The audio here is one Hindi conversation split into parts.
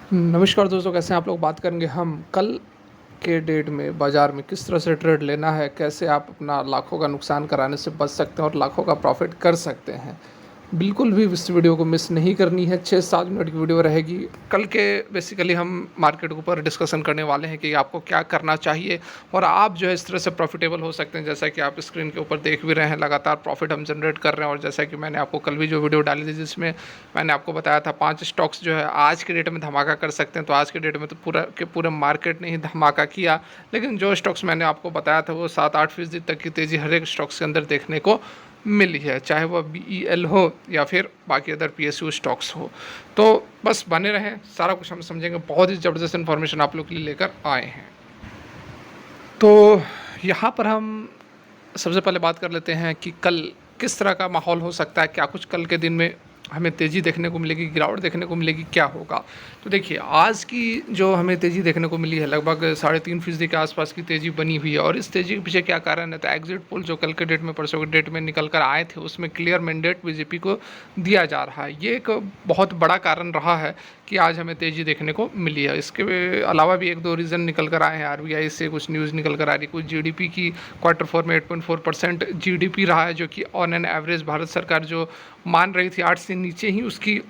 नमस्कार दोस्तों, कैसे हैं आप लोग। बात करेंगे हम कल के डेट में बाज़ार में किस तरह से ट्रेड लेना है, कैसे आप अपना लाखों का नुकसान कराने से बच सकते हैं और लाखों का प्रॉफिट कर सकते हैं। बिल्कुल भी इस वीडियो को मिस नहीं करनी है। 6-7 मिनट की वीडियो रहेगी। कल के बेसिकली हम मार्केट के ऊपर डिस्कशन करने वाले हैं कि आपको क्या करना चाहिए और आप जो है इस तरह से प्रॉफिटेबल हो सकते हैं। जैसा कि आप स्क्रीन के ऊपर देख भी रहे हैं, लगातार प्रॉफिट हम जनरेट कर रहे हैं। और जैसा कि मैंने आपको कल भी जो वीडियो डाली थी जिसमें मैंने आपको बताया था 5 स्टॉक्स जो है आज के डेट में धमाका कर सकते हैं, तो आज के डेट में तो पूरा के पूरे मार्केट ने ही धमाका किया। लेकिन जो स्टॉक्स मैंने आपको बताया था वो 7-8% तक की तेज़ी हर एक स्टॉक्स के अंदर देखने को मिली है, चाहे वह BEL हो या फिर बाकी अदर PSU स्टॉक्स हो। तो बस बने रहें, सारा कुछ हम समझेंगे। बहुत ही ज़बरदस्त इन्फॉर्मेशन आप लोग के लिए लेकर आए हैं। तो यहाँ पर हम सबसे पहले बात कर लेते हैं कि कल किस तरह का माहौल हो सकता है, क्या कुछ कल के दिन में हमें तेज़ी देखने को मिलेगी, गिरावट देखने को मिलेगी, क्या होगा। तो देखिए, आज की जो हमें तेज़ी देखने को मिली है, लगभग 3.5% के आसपास की तेज़ी बनी हुई है। और इस तेज़ी के पीछे क्या कारण है, तो एग्जिट पोल जो कल के डेट में, परसों के डेट में निकल कर आए थे, उसमें क्लियर मैंडेट बीजेपी को दिया जा रहा है। ये एक बहुत बड़ा कारण रहा है कि आज हमें तेज़ी देखने को मिली है। इसके अलावा भी 1-2 रीज़न निकल कर आए हैं। RBI से कुछ न्यूज़ निकल कर आ रही है, कुछ GDP की Q4 में 8.4% GDP रहा है, जो कि ऑन एन एवरेज भारत सरकार जो मान रही थी 8 से नीचे ही उसकी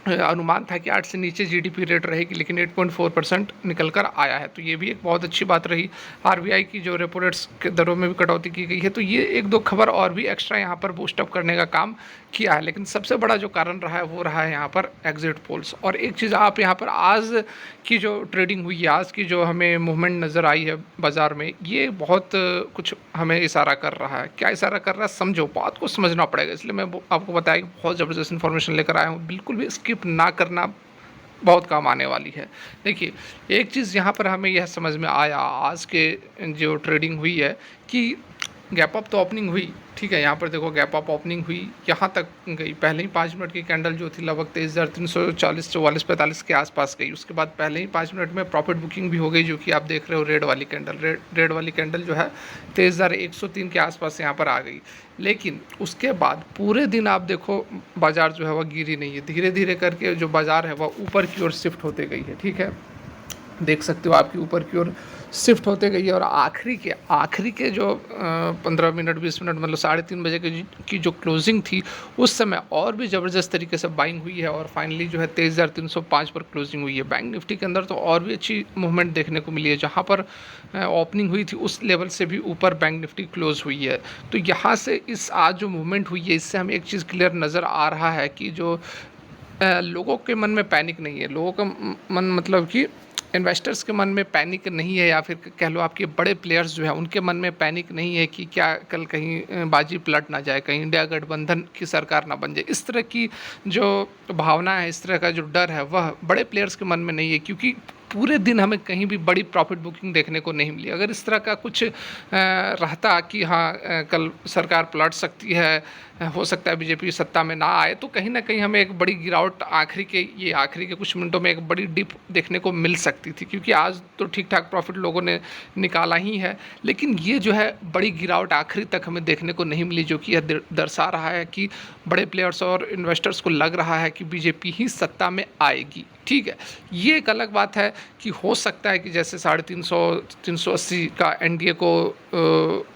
अनुमान था कि 8 से नीचे GDP रेट रहेगी, लेकिन 8.4% निकल कर आया है। तो ये भी एक बहुत अच्छी बात रही। RBI की जो रेपो रेट्स के दरों में भी कटौती की गई है, तो ये 1-2 खबर और भी एक्स्ट्रा यहाँ पर बूस्टअप करने का काम किया है। लेकिन सबसे बड़ा जो कारण रहा है वो रहा है यहाँ पर एग्जिट पोल्स। और एक चीज़ आप यहाँ पर आज की जो ट्रेडिंग हुई है, आज की जो हमें मूवमेंट नज़र आई है बाज़ार में, ये बहुत कुछ हमें इशारा कर रहा है। क्या इशारा कर रहा है, समझो, बात को समझना पड़ेगा। इसलिए मैं आपको बताया कि बहुत ज़बरदस्त इन्फॉर्मेशन लेकर आया हूँ, बिल्कुल भी स्किप ना करना, बहुत काम आने वाली है। देखिए, एक चीज़ यहाँ पर हमें यह समझ में आया आज के जो ट्रेडिंग हुई है कि गैप अप तो ओपनिंग हुई, ठीक है। यहाँ पर देखो, गैप अप ओपनिंग हुई, यहाँ तक गई। पहले ही 5 मिनट की कैंडल जो थी लगभग 23,340, 44-45 के आसपास गई। उसके बाद पहले ही 5 मिनट में प्रॉफिट बुकिंग भी हो गई, जो कि आप देख रहे हो रेड वाली कैंडल। रेड वाली कैंडल जो है 23,103 के आसपास यहाँ पर आ गई। लेकिन उसके बाद पूरे दिन आप देखो, बाज़ार जो है वह गिरी नहीं है। धीरे धीरे करके जो बाज़ार है वह ऊपर की ओर शिफ्ट होते गई है, ठीक है। देख सकते हो आपकी ऊपर की ओर शिफ्ट होते गई है। और आखिरी के जो 15 मिनट 20 मिनट, मतलब 3:30 बजे की जो क्लोजिंग थी, उस समय और भी ज़बरदस्त तरीके से बाइंग हुई है। और फाइनली जो है 23,305 पर क्लोजिंग हुई है। बैंक निफ्टी के अंदर तो और भी अच्छी मूवमेंट देखने को मिली है। जहाँ पर ओपनिंग हुई थी उस लेवल से भी ऊपर बैंक निफ्टी क्लोज हुई है। तो यहाँ से इस आज जो मूवमेंट हुई है, इससे हमें एक चीज़ क्लियर नज़र आ रहा है कि जो लोगों के मन में पैनिक नहीं है। लोगों का मन, मतलब कि इन्वेस्टर्स के मन में पैनिक नहीं है, या फिर कह लो आपके बड़े प्लेयर्स जो है उनके मन में पैनिक नहीं है कि क्या कल कहीं बाजी पलट ना जाए, कहीं इंडिया गठबंधन की सरकार ना बन जाए। इस तरह की जो भावना है, इस तरह का जो डर है, वह बड़े प्लेयर्स के मन में नहीं है। क्योंकि पूरे दिन हमें कहीं भी बड़ी प्रॉफिट बुकिंग देखने को नहीं मिली। अगर इस तरह का कुछ रहता कि हाँ, कल सरकार पलट सकती है, हो सकता है बीजेपी सत्ता में ना आए, तो कहीं ना कहीं हमें एक बड़ी गिरावट आखिरी के कुछ मिनटों में एक बड़ी डिप देखने को मिल सकती थी। क्योंकि आज तो ठीक ठाक प्रॉफिट लोगों ने निकाला ही है, लेकिन ये जो है बड़ी गिरावट आखिरी तक हमें देखने को नहीं मिली, जो कि यह दर्शा रहा है कि बड़े प्लेयर्स और इन्वेस्टर्स को लग रहा है कि बीजेपी ही सत्ता में आएगी, ठीक है। ये एक अलग बात है कि हो सकता है कि जैसे 350 380 का NDA को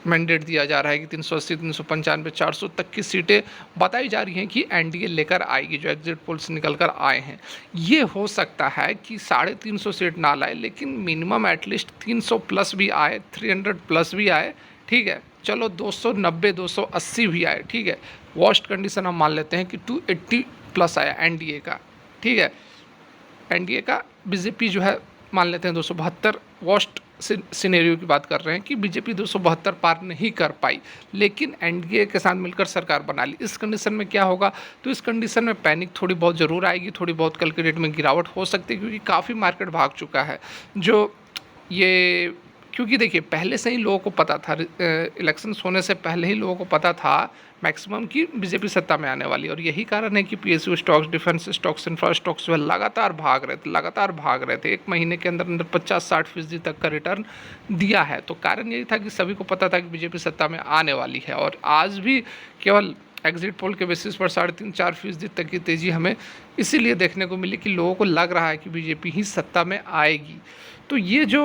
मैंडेट दिया जा रहा है कि 380 395 400 तक की सीटें बताई जा रही हैं कि NDA लेकर आएगी, जो एग्जिट पोल से निकल कर आए हैं। ये हो सकता है कि 350 सीट ना लाए, लेकिन मिनिमम एटलीस्ट 300 प्लस भी आए, 300 प्लस भी आए, ठीक है। चलो 290 280 भी आए, ठीक है। वर्स्ट कंडीशन हम मान लेते हैं कि 280 प्लस आया NDA का, ठीक है। NDA का बीजेपी जो है मान लेते हैं 272, वर्स्ट सिनेरियो की बात कर रहे हैं कि बीजेपी 272 पार नहीं कर पाई, लेकिन NDA के साथ मिलकर सरकार बना ली। इस कंडीशन में क्या होगा, तो इस कंडीशन में पैनिक थोड़ी बहुत ज़रूर आएगी, थोड़ी बहुत कल के रेट में गिरावट हो सकती है, क्योंकि काफ़ी मार्केट भाग चुका है। जो ये क्योंकि देखिए, पहले से ही लोगों को पता था, इलेक्शंस होने से पहले ही लोगों को पता था मैक्सिमम कि बीजेपी सत्ता में आने वाली। और यही कारण है कि PSU stocks, defence stocks, infra stocks जो है लगातार भाग रहे थे। 1 महीने के अंदर अंदर 50-60% तक का रिटर्न दिया है। तो कारण यही था कि सभी को पता था कि बीजेपी सत्ता में आने वाली है। और आज भी केवल एग्जिट पोल के बेसिस पर 3.5-4% तक की तेज़ी हमें इसीलिए देखने को मिली कि लोगों को लग रहा है कि बीजेपी ही सत्ता में आएगी। तो ये जो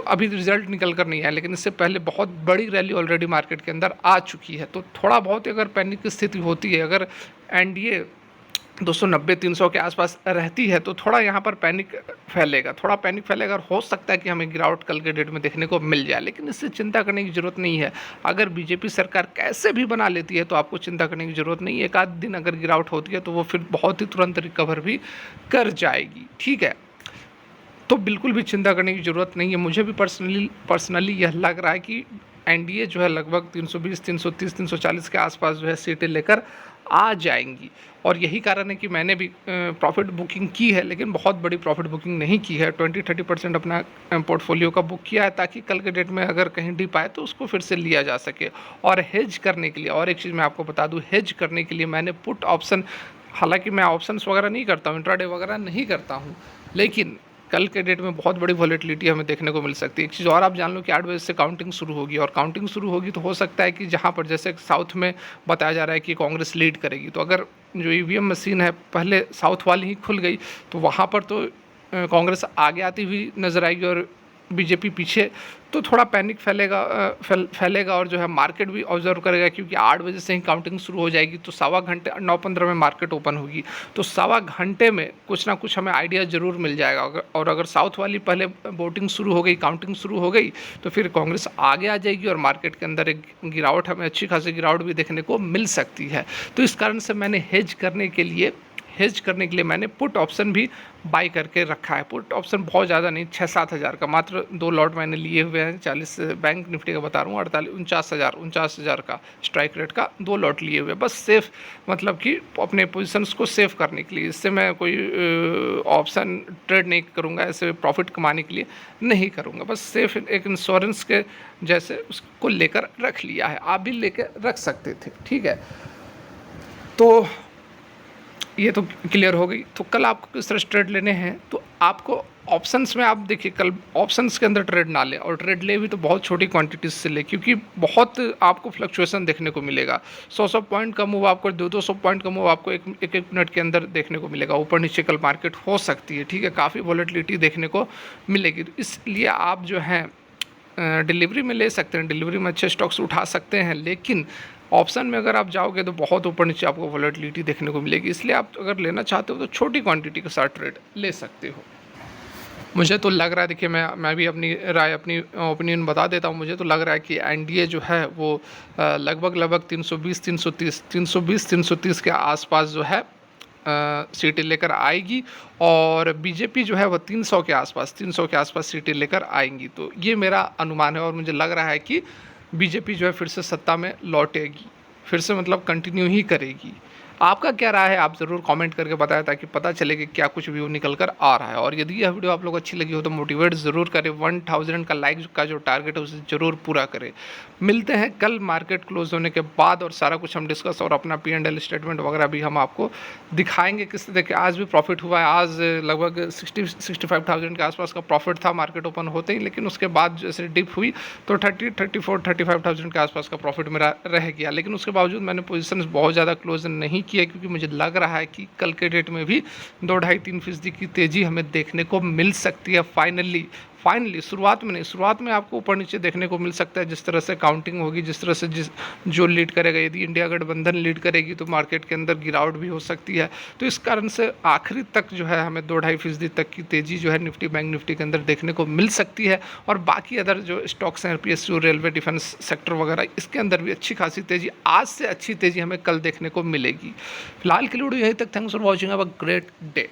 अभी रिजल्ट निकल कर नहीं आया, लेकिन इससे पहले बहुत बड़ी रैली ऑलरेडी मार्केट के अंदर आ चुकी है, तो थोड़ा बहुत अगर पैनिक की स्थिति होती है, अगर एनडीए 290-300 के आसपास रहती है, तो थोड़ा यहाँ पर पैनिक फैलेगा, थोड़ा पैनिक फैलेगा और हो सकता है कि हमें गिरावट कल के डेट में देखने को मिल जाए, लेकिन इससे चिंता करने की ज़रूरत नहीं है। अगर बीजेपी सरकार कैसे भी बना लेती है तो आपको चिंता करने की ज़रूरत नहीं है। एक आध दिन अगर गिरावट होती है तो वो फिर बहुत ही तुरंत रिकवर भी कर जाएगी, ठीक है। तो बिल्कुल भी चिंता करने की ज़रूरत नहीं है। मुझे भी पर्सनली यह लग रहा है कि एनडीए जो है लगभग 320, 330, 340 के आसपास जो है सीटें लेकर आ जाएंगी, और यही कारण है कि मैंने भी प्रॉफिट बुकिंग की है, लेकिन बहुत बड़ी प्रॉफिट बुकिंग नहीं की है। 20-30% अपना पोर्टफोलियो का बुक किया है, ताकि कल के डेट में अगर कहीं डिप आए तो उसको फिर से लिया जा सके। और हेज करने के लिए और एक चीज़ मैं आपको बता दूं, हेज करने के लिए मैंने पुट ऑप्शन, हालांकि मैं ऑप्शंस वगैरह नहीं करता हूँ, इंट्राडे वगैरह नहीं करता हूँ, लेकिन कल के डेट में बहुत बड़ी वॉलेटिलिटी हमें देखने को मिल सकती है। एक चीज़ और आप जान लो कि 8 बजे से काउंटिंग शुरू होगी, और काउंटिंग शुरू होगी तो हो सकता है कि जहाँ पर जैसे साउथ में बताया जा रहा है कि कांग्रेस लीड करेगी, तो अगर जो ईवीएम मशीन है पहले साउथ वाली ही खुल गई तो वहाँ पर तो कांग्रेस आगे आती हुई नजर आएगी और बीजेपी पीछे, तो थोड़ा पैनिक फैलेगा और जो है मार्केट भी ऑब्जर्व करेगा, क्योंकि 8 बजे से ही काउंटिंग शुरू हो जाएगी, तो सवा घंटे 9:15 में मार्केट ओपन होगी, तो सवा घंटे में कुछ ना कुछ हमें आइडिया ज़रूर मिल जाएगा। और अगर साउथ वाली पहले वोटिंग शुरू हो गई, काउंटिंग शुरू हो गई, तो फिर कांग्रेस आगे आ जाएगी और मार्केट के अंदर एक गिरावट, हमें अच्छी खासी गिरावट भी देखने को मिल सकती है। तो इस कारण से मैंने हेज करने के लिए मैंने पुट ऑप्शन भी बाई करके रखा है। पुट ऑप्शन बहुत ज़्यादा नहीं, 6-7 हज़ार का मात्र 2 लॉट मैंने लिए हुए हैं। 40 बैंक निफ्टी का बता रहा हूँ, 49,000 का स्ट्राइक रेट का 2 लॉट लिए हुए, बस सेफ, मतलब कि अपने पोजीशंस को सेव करने के लिए। इससे मैं कोई ऑप्शन ट्रेड नहीं करूँगा, ऐसे प्रॉफिट कमाने के लिए नहीं करूँगा, बस सेफ एक इंश्योरेंस के जैसे उसको लेकर रख लिया है। आप भी लेकर रख सकते थे, ठीक है। तो ये तो क्लियर हो गई। तो कल आपको किस तरह ट्रेड लेने हैं, तो आपको ऑप्शंस में आप देखिए, कल ऑप्शंस के अंदर ट्रेड ना ले, और ट्रेड ले भी तो बहुत छोटी क्वांटिटीज से ले, क्योंकि बहुत आपको फ्लक्चुएशन देखने को मिलेगा। 100 पॉइंट का मूव आपको, 200 पॉइंट का मूव आपको एक मिनट के अंदर देखने को मिलेगा। ऊपर नीचे कल मार्केट हो सकती है, ठीक है, काफ़ी वॉलेटिलिटी देखने को मिलेगी। तो इसलिए आप जो है डिलीवरी में ले सकते हैं, डिलीवरी में अच्छे स्टॉक्स उठा सकते हैं, लेकिन ऑप्शन में अगर आप जाओगे तो बहुत ऊपर नीचे आपको वॉलेटिलिटी देखने को मिलेगी। इसलिए आप अगर लेना चाहते हो तो छोटी क्वांटिटी के साथ ट्रेड ले सकते हो। मुझे तो लग रहा है, देखिए मैं भी अपनी राय, अपनी ओपिनियन बता देता हूँ। मुझे तो लग रहा है कि एनडीए जो है वो लगभग 320-330 के आसपास जो है सीटें लेकर आएगी, और बीजेपी जो है वह 300 के आसपास सीटें लेकर आएंगी। तो ये मेरा अनुमान है, और मुझे लग रहा है कि बीजेपी जो है फिर से सत्ता में लौटेगी, फिर से मतलब कंटिन्यू ही करेगी। आपका क्या राय है, आप ज़रूर कमेंट करके बताएं, ताकि पता चले कि क्या कुछ व्यू निकल कर आ रहा है। और यदि यह वीडियो आप लोग अच्छी लगी हो तो मोटिवेट ज़रूर करें, 1000 का लाइक का जो टारगेट है उसे ज़रूर पूरा करें। मिलते हैं कल मार्केट क्लोज होने के बाद, और सारा कुछ हम डिस्कस, और अपना P&L स्टेटमेंट वगैरह भी हम आपको दिखाएंगे। किस देखिए आज भी प्रॉफिट हुआ है, आज लगभग 65,000 के आसपास का प्रॉफिट था मार्केट ओपन होते ही, लेकिन उसके बाद जैसे डिप हुई तो 35,000 के आसपास का प्रॉफिट मेरा रह गया। लेकिन उसके बावजूद मैंने पोजीशंस बहुत ज़्यादा क्लोज नहीं किया, क्योंकि मुझे लग रहा है कि कल के डेट में भी 2-2.5-3% की तेज़ी हमें देखने को मिल सकती है। फाइनली शुरुआत में आपको ऊपर नीचे देखने को मिल सकता है, जिस तरह से काउंटिंग होगी, जिस तरह से जो लीड करेगा। यदि इंडिया गठबंधन लीड करेगी तो मार्केट के अंदर गिरावट भी हो सकती है। तो इस कारण से आखिरी तक जो है हमें 2-2.5% तक की तेज़ी जो है निफ्टी, बैंक निफ्टी के अंदर देखने को मिल सकती है। और बाकी अदर जो स्टॉक्स हैं, PSU, रेलवे, डिफेंस सेक्टर वगैरह, इसके अंदर भी अच्छी खासी तेज़ी, आज से अच्छी तेज़ी हमें कल देखने को मिलेगी। फिलहाल के लिए वीडियो यहीं तक। Thanks for watching, have a great day.